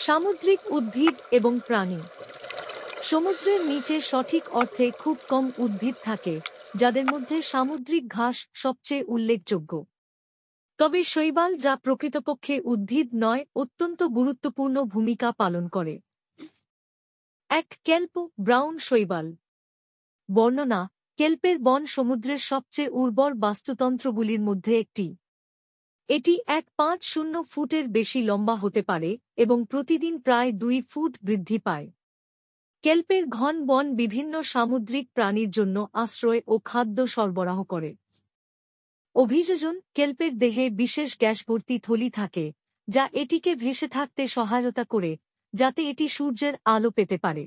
সামুদ্রিক উদ্ভিদ এবং প্রাণী। সমুদ্রের নিচে সঠিক অর্থে খুব কম উদ্ভিদ থাকে, যাদের মধ্যে সামুদ্রিক ঘাস সবচেয়ে উল্লেখযোগ্য। তবে শৈবাল, যা প্রকৃতপক্ষে উদ্ভিদ নয়, অত্যন্ত গুরুত্বপূর্ণ ভূমিকা পালন করে। 1. কেল্প ব্রাউন শৈবাল। বর্ণনা: কেল্পের বন সমুদ্রের সবচেয়ে উর্বর বাস্তুতন্ত্রগুলির মধ্যে একটি। এটি 1.50 ফুটের বেশি লম্বা হতে পারে এবং প্রতিদিন প্রায় 2 ফুট বৃদ্ধি পায়। কেল্পের ঘন বন বিভিন্ন সামুদ্রিক প্রাণীর জন্য আশ্রয় ও খাদ্য সরবরাহ করে। অভিযোজন: কেল্পের দেহে বিশেষ গ্যাসভর্তি থলি থাকে, যা এটিকে ভেসে থাকতে সহায়তা করে, যাতে এটি সূর্যের আলো পেতে পারে।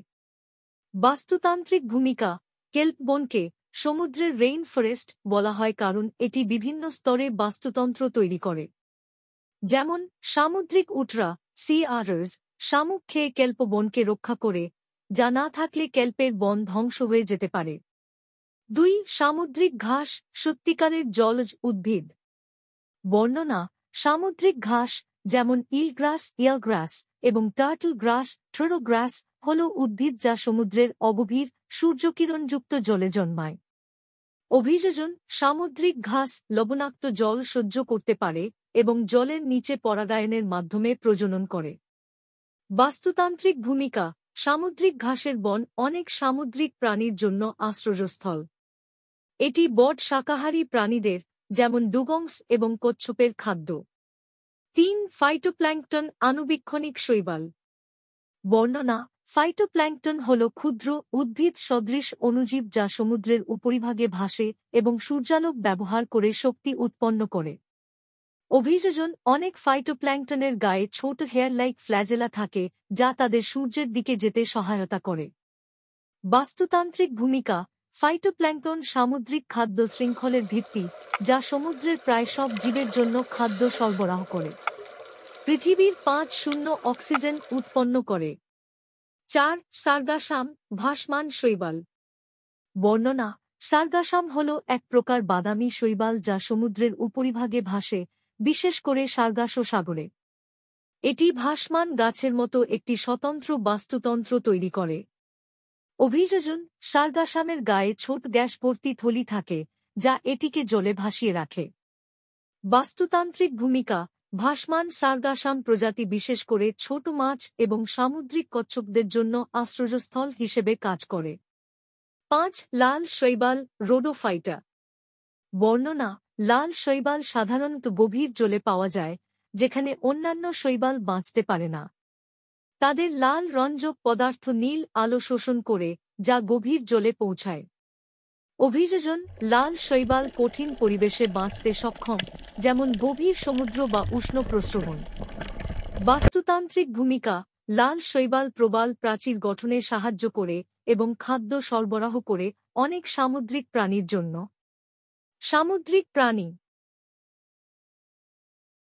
বাস্তুতান্ত্রিক ভূমিকা: কেল্প বনকে সমুদ্রের রেইন ফরেস্ট বলা হয় কারণ এটি বিভিন্ন স্তরে বাস্তুতন্ত্র তৈরি করে। যেমন সামুদ্রিক উটরা সি আটার্স শামুক খেয়ে কেল্প বনকে রক্ষা করে, যা না থাকলে কেল্পের বন ধ্বংস হয়ে যেতে পারে। 2. সামুদ্রিক ঘাস সত্যিকারের জলজ উদ্ভিদ। বর্ণনা: সামুদ্রিক ঘাস যেমন ইলগ্রাস ইয়ালগ্রাস এবং টার্টল গ্রাস ট্রোডো গ্রাস হল উদ্ভিদ যা সমুদ্রের অগভীর সূর্যকিরণযুক্ত জলে জন্মায়। অভিযোজন: সামুদ্রিক ঘাস লবণাক্ত জল সহ্য করতে পারে এবং জলের নিচে পরাগায়নের মাধ্যমে প্রজনন করে। বাস্তুতান্ত্রিক ভূমিকা: সামুদ্রিক ঘাসের বন অনেক সামুদ্রিক প্রাণীর জন্য আশ্রয়স্থল। এটি বড শাকাহারী প্রাণীদের, যেমন ডুগংস এবং কচ্ছপের খাদ্য। 3. ফাইটোপ্ল্যাঙ্কটন আণুবীক্ষণিক শৈবাল। বর্ণনা: ফাইটোপ্ল্যাঙ্কটন হল ক্ষুদ্র উদ্ভিদ সদৃশ অণুজীব যা সমুদ্রের উপরিভাগে ভাসে এবং সূর্যালোক ব্যবহার করে শক্তি উৎপন্ন করে। অভিযোজন: অনেক ফাইটোপ্ল্যাঙ্কটনের গায়ে ছোট হেয়ার লাইক ফ্ল্যাজেলা থাকে, যা তাদের সূর্যের দিকে যেতে সহায়তা করে। বাস্তুতান্ত্রিক ভূমিকা: ফাইটোপ্ল্যাঙ্কটন সামুদ্রিক খাদ্য শৃঙ্খলের ভিত্তি, যা সমুদ্রের প্রায় সব জীবের জন্য খাদ্য সরবরাহ করে। পৃথিবীর 5% অক্সিজেন উৎপন্ন করে। 4. সার্গাসাম ভাসমান শৈবাল। বর্ণনা: সার্গাসাম হল এক প্রকার বাদামি শৈবাল যা সমুদ্রের উপরিভাগে ভাসে, বিশেষ করে সার্গাসো সাগরে। এটি ভাসমান গাছের মতো একটি স্বতন্ত্র বাস্তুতন্ত্র তৈরি করে। অভিযোজন: সার্গাসামের গায়ে ছোট গ্যাসভর্তি থলি থাকে, যা এটিকে জলে ভাসিয়ে রাখে। বাস্তুতান্ত্রিক ভূমিকা: ভাসমান সার্গাসাম প্রজাতি বিশেষ করে ছোট মাছ এবং সামুদ্রিক কচ্ছপদের জন্য আশ্রয়স্থল হিসেবে কাজ করে। 5. লাল শৈবাল রোডোফাইটা। বর্ণনা: লাল শৈবাল সাধারণত গভীর জলে পাওয়া যায়, যেখানে অন্যান্য শৈবাল বাঁচতে পারে না। তাদের লাল রঞ্জক পদার্থ নীল আলো শোষণ করে, যা গভীর জলে পৌঁছায়। অভিযোজন: লাল শৈবাল কঠিন পরিবেশে বাঁচতে সক্ষম, যেমন গভীর সমুদ্র বা উষ্ণ প্রস্রবণ। বাস্তুতান্ত্রিক ভূমিকা: লাল শৈবাল প্রবাল প্রাচীর গঠনে সাহায্য করে এবং খাদ্য সরবরাহ করে অনেক সামুদ্রিক প্রাণীর জন্য। সামুদ্রিক প্রাণী।